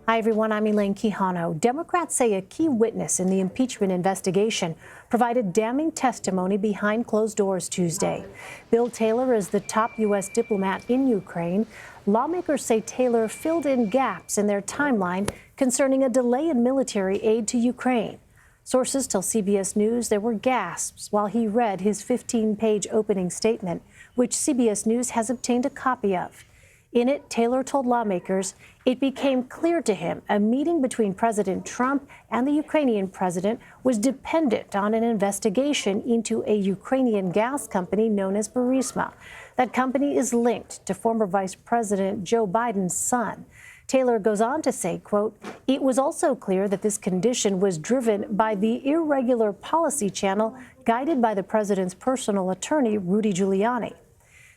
Hi, everyone. I'm Elaine Quijano. Democrats say a key witness in the impeachment investigation provided damning testimony behind closed doors Tuesday. Bill Taylor is the top U.S. diplomat in Ukraine. Lawmakers say Taylor filled in gaps in their timeline concerning a delay in military aid to Ukraine. Sources tell CBS News there were gasps while he read his 15-page opening statement, which CBS News has obtained a copy of. In it, Taylor told lawmakers it became clear to him a meeting between President Trump and the Ukrainian president was dependent on an investigation into a Ukrainian gas company known as Burisma. That company is linked to former Vice President Joe Biden's son. Taylor goes on to say, quote, "It was also clear that this condition was driven by the irregular policy channel guided by the president's personal attorney, Rudy Giuliani."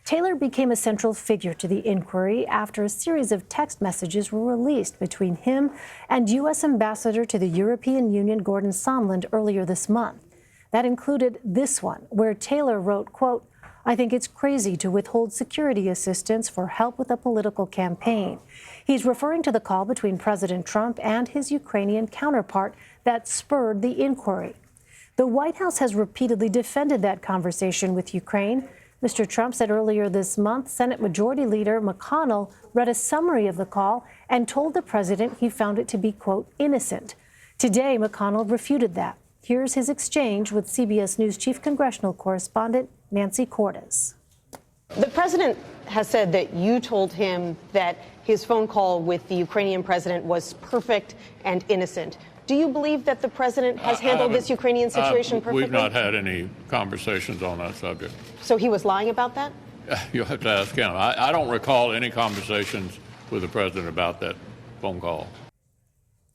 Taylor became a central figure to the inquiry after a series of text messages were released between him and U.S. Ambassador to the European Union, Gordon Sondland, earlier this month. That included this one, where Taylor wrote, quote, "I think it's crazy to withhold security assistance for help with a political campaign." He's referring to the call between President Trump and his Ukrainian counterpart that spurred the inquiry. The White House has repeatedly defended that conversation with Ukraine. Mr. Trump said earlier this month Senate Majority Leader McConnell read a summary of the call and told the president he found it to be, quote, "innocent." Today, McConnell refuted that. Here's his exchange with CBS News chief congressional correspondent Nancy Cordes. The president has said that you told him that his phone call with the Ukrainian president was perfect and innocent. Do you believe that the president has handled this Ukrainian situation perfectly? We've not had any conversations on that subject. So he was lying about that? You'll have to ask him. I don't recall any conversations with the president about that phone call.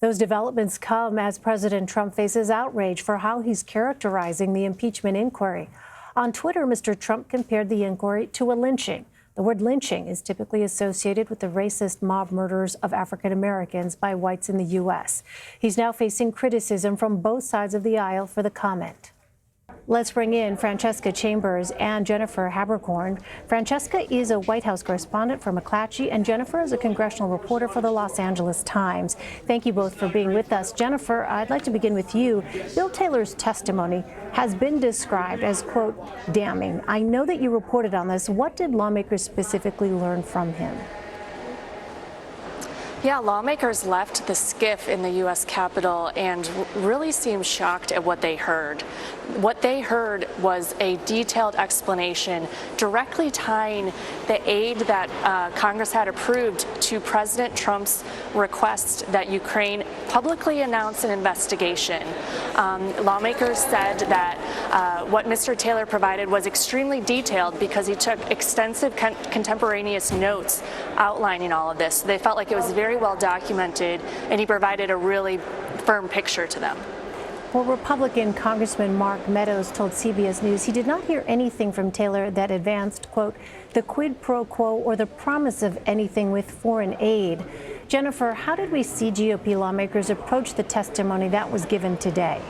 Those developments come as President Trump faces outrage for how he's characterizing the impeachment inquiry. On Twitter, Mr. Trump compared the inquiry to a lynching. The word lynching is typically associated with the racist mob murders of African Americans by whites in the U.S. He's now facing criticism from both sides of the aisle for the comment. Let's bring in Francesca Chambers and Jennifer Haberkorn. Francesca is a White House correspondent for McClatchy, and Jennifer is a congressional reporter for the Los Angeles Times. Thank you both for being with us. Jennifer, I'd like to begin with you. Bill Taylor's testimony has been described as, quote, damning. I know that you reported on this. What did lawmakers specifically learn from him? Yeah, lawmakers left the SCIF in the U.S. Capitol and really seemed shocked at what they heard. What they heard was a detailed explanation directly tying the aid that Congress had approved to President Trump's request that Ukraine publicly announce an investigation. Lawmakers said that what Mr. Taylor provided was extremely detailed because he took extensive contemporaneous notes outlining all of this. They felt like it was very well documented, and he provided a really firm picture to them. Well, Republican Congressman Mark Meadows told CBS News he did not hear anything from Taylor that advanced, quote, the quid pro quo or the promise of anything with foreign aid. Jennifer, how did we see GOP lawmakers approach the testimony that was given today?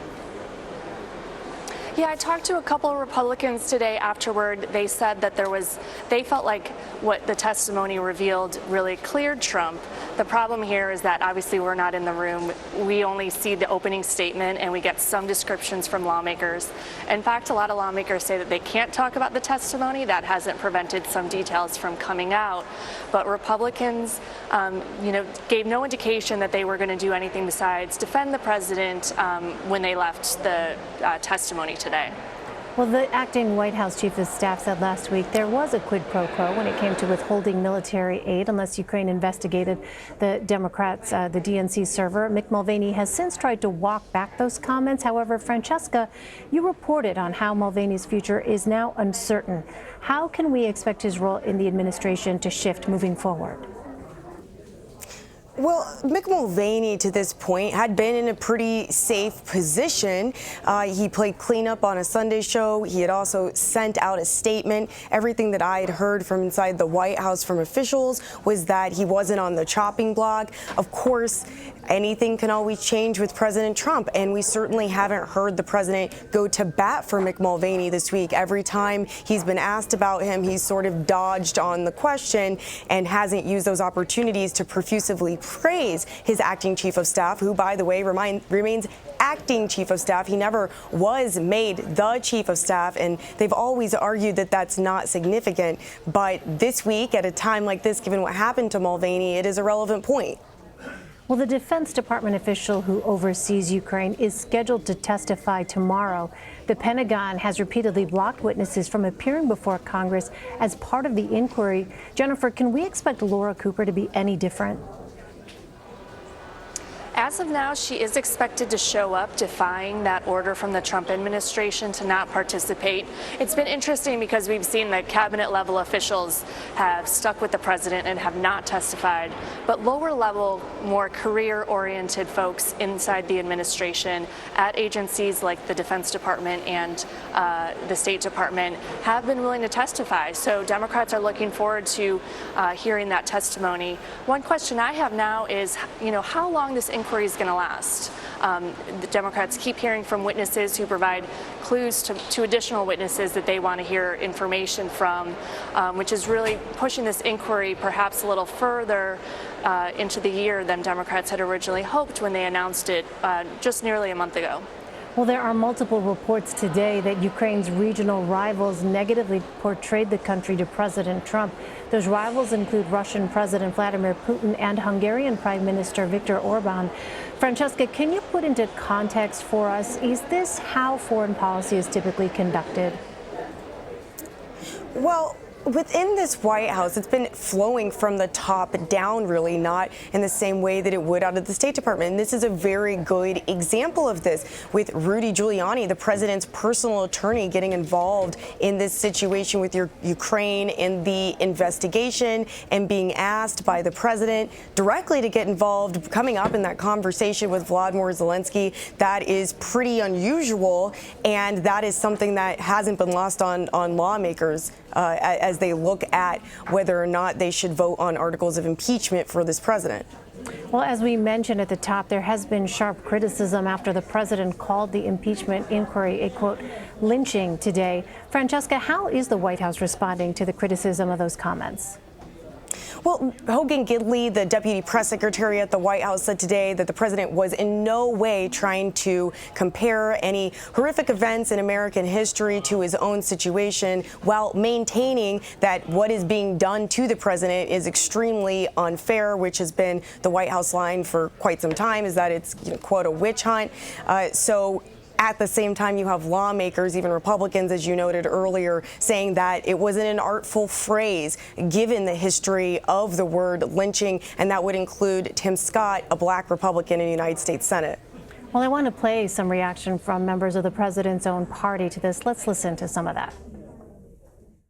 Yeah, I talked to a couple of Republicans today afterward. They said that they felt like what the testimony revealed really cleared Trump. The problem here is that obviously we're not in the room. We only see the opening statement and we get some descriptions from lawmakers. In fact, a lot of lawmakers say that they can't talk about the testimony. That hasn't prevented some details from coming out. But Republicans, gave no indication that they were going to do anything besides defend the president when they left the testimony today. Well, the acting White House chief of staff said last week there was a quid pro quo when it came to withholding military aid unless Ukraine investigated the Democrats, the DNC server. Mick Mulvaney has since tried to walk back those comments. However, Francesca, you reported on how Mulvaney's future is now uncertain. How can we expect his role in the administration to shift moving forward? Well, Mick Mulvaney, to this point, had been in a pretty safe position. He played cleanup on a Sunday show. He had also sent out a statement. Everything that I had heard from inside the White House from officials was that he wasn't on the chopping block. Of course, anything can always change with President Trump, and we certainly haven't heard the president go to bat for Mick Mulvaney this week. Every time he's been asked about him, he's sort of dodged on the question and hasn't used those opportunities to profusely praise his acting chief of staff, who, by the way, remains acting chief of staff. He never was made the chief of staff, and they've always argued that that's not significant. But this week, at a time like this, given what happened to Mulvaney, it is a relevant point. Well, the Defense Department official who oversees Ukraine is scheduled to testify tomorrow. The Pentagon has repeatedly blocked witnesses from appearing before Congress as part of the inquiry. Jennifer, can we expect Laura Cooper to be any different? As of now, she is expected to show up defying that order from the Trump administration to not participate. It's been interesting because we've seen that cabinet level officials have stuck with the president and have not testified, but lower level, more career oriented folks inside the administration at agencies like the Defense Department and the State Department have been willing to testify. So Democrats are looking forward to hearing that testimony. One question I have now is, how long this inquiry is going to last. The Democrats keep hearing from witnesses who provide clues to additional witnesses that they want to hear information from, which is really pushing this inquiry perhaps a little further into the year than Democrats had originally hoped when they announced it just nearly a month ago. Well, there are multiple reports today that Ukraine's regional rivals negatively portrayed the country to President Trump. Those rivals include Russian President Vladimir Putin and Hungarian Prime Minister Viktor Orban. Francesca, can you put into context for us, is this how foreign policy is typically conducted? Well, within this White House, it's been flowing from the top down, really, not in the same way that it would out of the State Department. And this is a very good example of this, with Rudy Giuliani, the president's personal attorney, getting involved in this situation with Ukraine in the investigation and being asked by the president directly to get involved, coming up in that conversation with Volodymyr Zelensky. That is pretty unusual, and that is something that hasn't been lost on lawmakers as they look at whether or not they should vote on articles of impeachment for this president. Well, as we mentioned at the top, there has been sharp criticism after the president called the impeachment inquiry a, quote, lynching today. Francesca, how is the White House responding to the criticism of those comments? Well, Hogan Gidley, the deputy press secretary at the White House, said today that the president was in no way trying to compare any horrific events in American history to his own situation, while maintaining that what is being done to the president is extremely unfair, which has been the White House line for quite some time, is that it's, quote, a witch hunt. At the same time, you have lawmakers, even Republicans, as you noted earlier, saying that it wasn't an artful phrase given the history of the word lynching, and that would include Tim Scott, a black Republican in the United States Senate. Well, I want to play some reaction from members of the president's own party to this. Let's listen to some of that.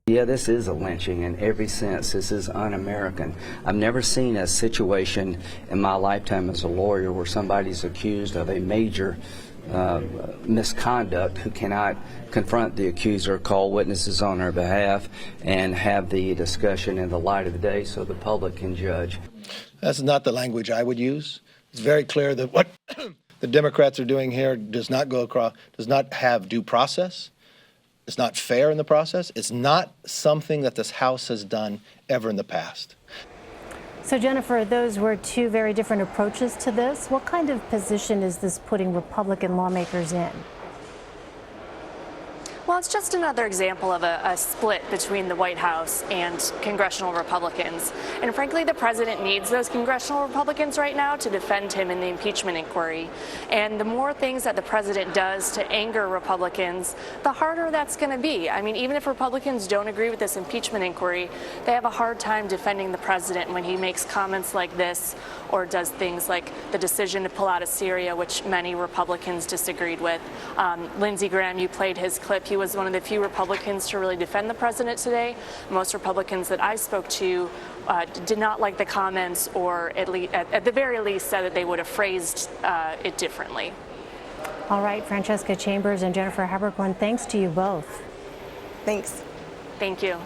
Yeah, this is a lynching in every sense. This is un-American. I've never seen a situation in my lifetime as a lawyer where somebody's accused of a major misconduct who cannot confront the accuser, call witnesses on her behalf, and have the discussion in the light of the day so the public can judge. That's not the language I would use. It's very clear that what the Democrats are doing here does not have due process. It's not fair in the process. It's not something that this House has done ever in the past. So, Jennifer, those were two very different approaches to this. What kind of position is this putting Republican lawmakers in? Well, it's just another example of a split between the White House and congressional Republicans. And frankly, the president needs those congressional Republicans right now to defend him in the impeachment inquiry. And the more things that the president does to anger Republicans, the harder that's going to be. I mean, even if Republicans don't agree with this impeachment inquiry, they have a hard time defending the president when he makes comments like this or does things like the decision to pull out of Syria, which many Republicans disagreed with. Lindsey Graham, you played his clip. He was one of the few Republicans to really defend the president today. Most Republicans that I spoke to did not like the comments, or at the very least said that they would have phrased it differently. All right, Francesca Chambers and Jennifer Haberkorn, thanks to you both. Thanks. Thank you.